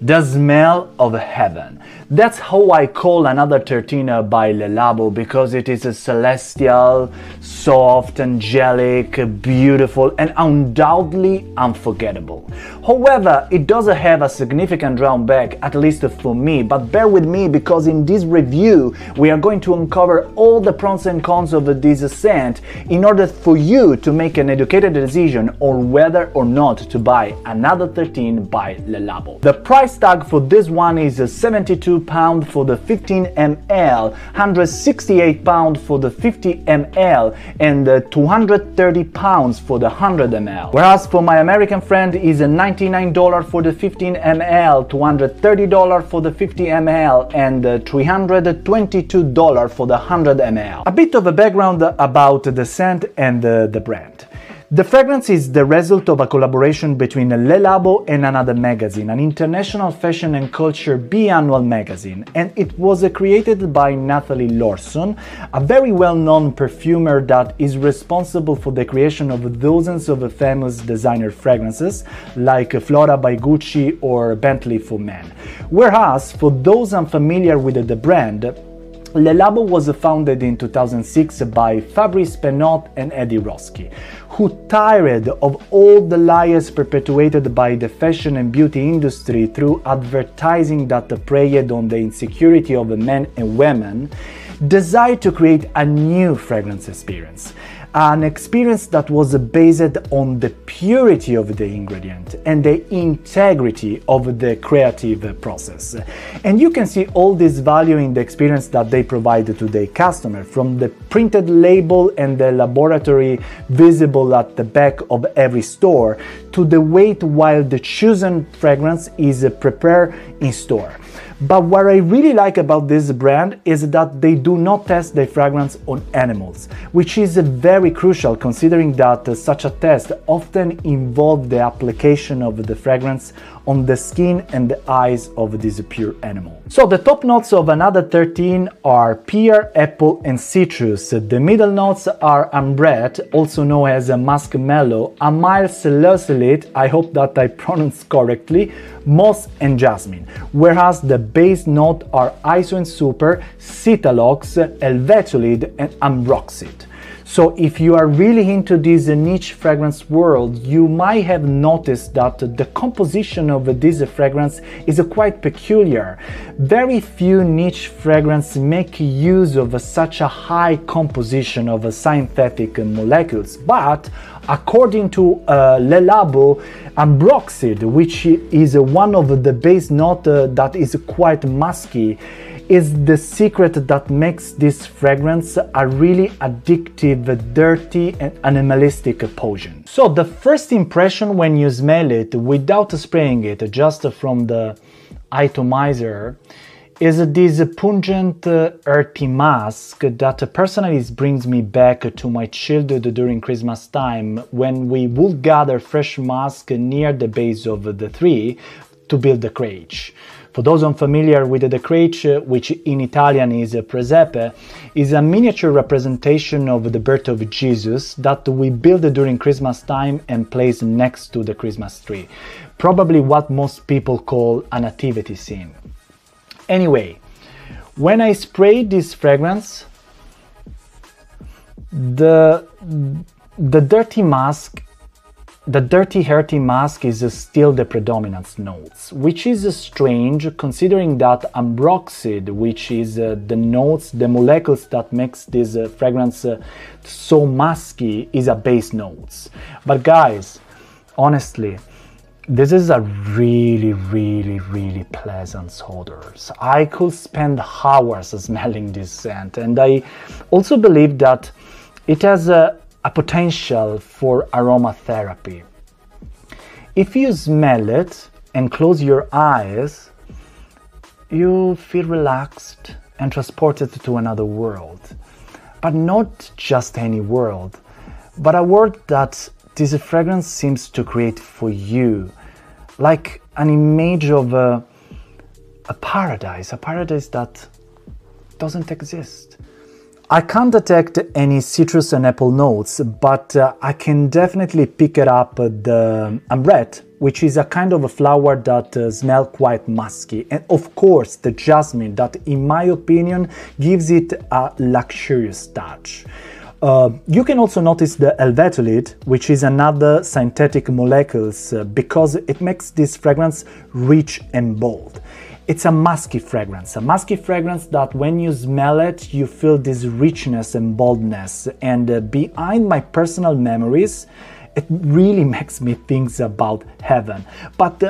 The smell of heaven. That's how I call another 13 by Labo, because it is a celestial, soft, angelic, beautiful, and undoubtedly unforgettable. However, it does have a significant drawback, at least for me, but bear with me because in this review we are going to uncover all the pros and cons of this scent in order for you to make an educated decision on whether or not to buy another 13 by Labo. The price tag for this one is £72 for the 15 ml, £168 for the 50 ml, and £230 for the 100 ml. Whereas for my American friend is $99 for the 15 ml, $230 for the 50 ml, and $322 for the 100 ml. A bit of a background about the scent and the brand. The fragrance is the result of a collaboration between Labo and another magazine, an international fashion and culture biannual magazine, and it was created by Natalie Lawson, a very well-known perfumer that is responsible for the creation of dozens of famous designer fragrances like Flora by Gucci or Bentley for men. Whereas, for those unfamiliar with the brand, Labo was founded in 2006 by Fabrice Penot and Eddie Roski, who, tired of all the lies perpetuated by the fashion and beauty industry through advertising that preyed on the insecurity of men and women, decided to create a new fragrance experience. An experience that was based on the purity of the ingredient and the integrity of the creative process. And you can see all this value in the experience that they provide to their customer, from the printed label and the laboratory visible at the back of every store, to the wait while the chosen fragrance is prepared in store. But what I really like about this brand is that they do not test their fragrance on animals, which is very crucial considering that such a test often involves the application of the fragrance on the skin and the eyes of this pure animal. So the top notes of another 13 are pear, apple and citrus. The middle notes are ambrette, also known as a muskmellow, a mild salicylate, I hope that I pronounced correctly, moss and jasmine, whereas the base note are iso and super, citalox, helvetolide and ambroxide. So if you are really into this niche fragrance world, you might have noticed that the composition of this fragrance is quite peculiar. Very few niche fragrances make use of such a high composition of synthetic molecules, but according to Labo, ambroxide, which is one of the base notes that is quite musky, is the secret that makes this fragrance a really addictive, dirty and animalistic potion. So the first impression when you smell it without spraying it, just from the atomizer, is this pungent earthy musk that personally brings me back to my childhood during Christmas time, when we would gather fresh musk near the base of the tree to build the crèche. For those unfamiliar with the crèche, which in Italian is presepe, is a miniature representation of the birth of Jesus that we build during Christmas time and place next to the Christmas tree. Probably what most people call a nativity scene. Anyway, when I spray this fragrance, the dirty earthy musk is still the predominant notes, which is strange considering that ambroxide, which is the notes, the molecules that makes this fragrance so musky, is a base notes. But guys, honestly, this is a really pleasant odor. So I could spend hours smelling this scent, and I also believe that it has a potential for aromatherapy. If you smell it and close your eyes, you feel relaxed and transported to another world. But not just any world, but a world that this fragrance seems to create for you, like an image of a paradise that doesn't exist. I can't detect any citrus and apple notes, but I can definitely pick it up the ambrette which is a kind of a flower that smells quite musky, and of course the jasmine, that in my opinion gives it a luxurious touch. You can also notice the helvetolide, which is another synthetic molecules, because it makes this fragrance rich and bold. It's a musky fragrance that when you smell it, you feel this richness and boldness. And behind my personal memories, it really makes me think about heaven. But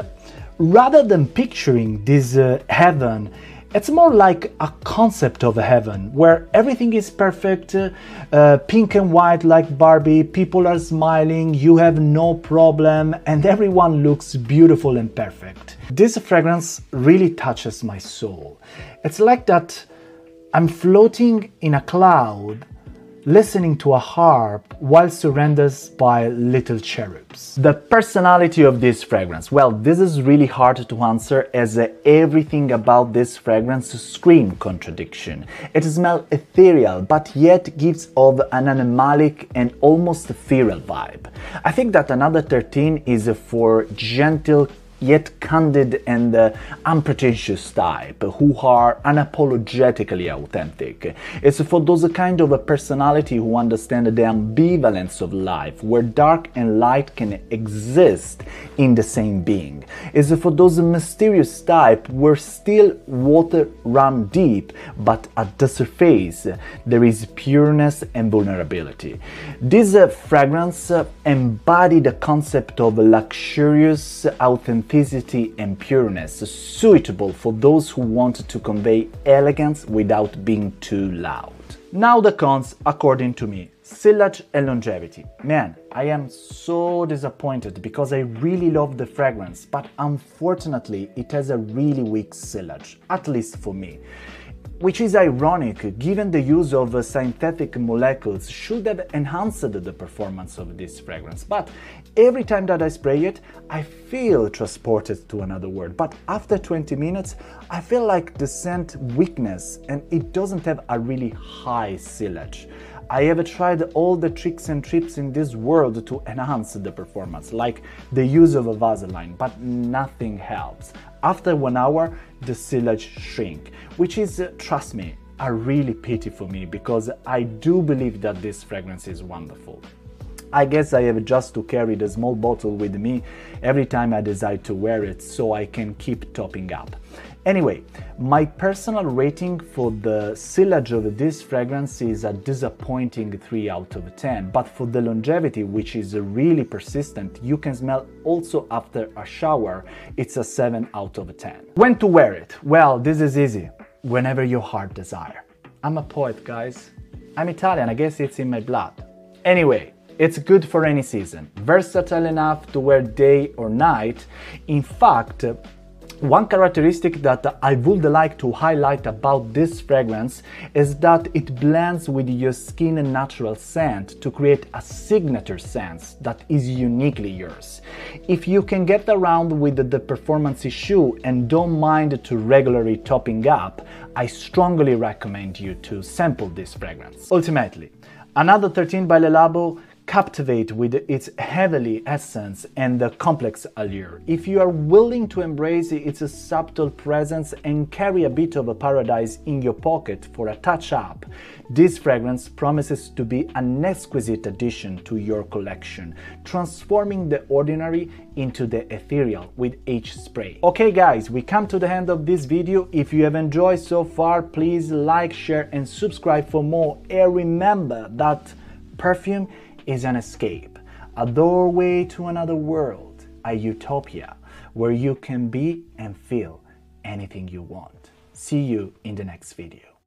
rather than picturing this heaven, it's more like a concept of a heaven where everything is perfect, pink and white like Barbie, people are smiling, you have no problem, and everyone looks beautiful and perfect. This fragrance really touches my soul. It's like that I'm floating in a cloud, listening to a harp while surrounded by little cherubs. The personality of this fragrance, well, this is really hard to answer, as everything about this fragrance screams contradiction. It smells ethereal, but yet gives off an animalic and almost ethereal vibe. I think that another 13 is for gentle yet candid and unpretentious type who are unapologetically authentic. It's for those kind of a personality who understand the ambivalence of life, where dark and light can exist in the same being. It's for those mysterious type where still water run deep, but at the surface there is pureness and vulnerability. This fragrance embodies the concept of luxurious authenticity and pureness, suitable for those who want to convey elegance without being too loud. Now the cons, according to me. Sillage and longevity. Man, I am so disappointed because I really love the fragrance, but unfortunately it has a really weak sillage, at least for me. Which is ironic, given the use of synthetic molecules should have enhanced the performance of this fragrance. But every time that I spray it, I feel transported to another world. But after 20 minutes, I feel like the scent weakness, and it doesn't have a really high sillage. I have tried all the tricks and tips in this world to enhance the performance, like the use of a Vaseline, but nothing helps. After 1 hour, the sillage shrink, which is, trust me, a really pity for me, because I do believe that this fragrance is wonderful. I guess I have just to carry the small bottle with me every time I decide to wear it, so I can keep topping up. Anyway, my personal rating for the sillage of this fragrance is a disappointing 3 out of 10, but for the longevity, which is really persistent, you can smell also after a shower, it's a 7 out of 10. When to wear it? Well, this is easy. Whenever your heart desire. I'm a poet, guys. I'm Italian, I guess it's in my blood. Anyway, it's good for any season, versatile enough to wear day or night. In fact, one characteristic that I would like to highlight about this fragrance is that it blends with your skin's natural scent to create a signature scent that is uniquely yours. If you can get around with the performance issue and don't mind to regularly topping up, I strongly recommend you to sample this fragrance. Ultimately, another 13 by Labo captivate with its heavily essence and the complex allure. If you are willing to embrace its subtle presence and carry a bit of a paradise in your pocket for a touch-up, this fragrance promises to be an exquisite addition to your collection, transforming the ordinary into the ethereal with each spray. Okay guys, we come to the end of this video. If you have enjoyed so far, please like, share and subscribe for more, and remember that perfume is an escape, a doorway to another world, a utopia where you can be and feel anything you want. See you in the next video.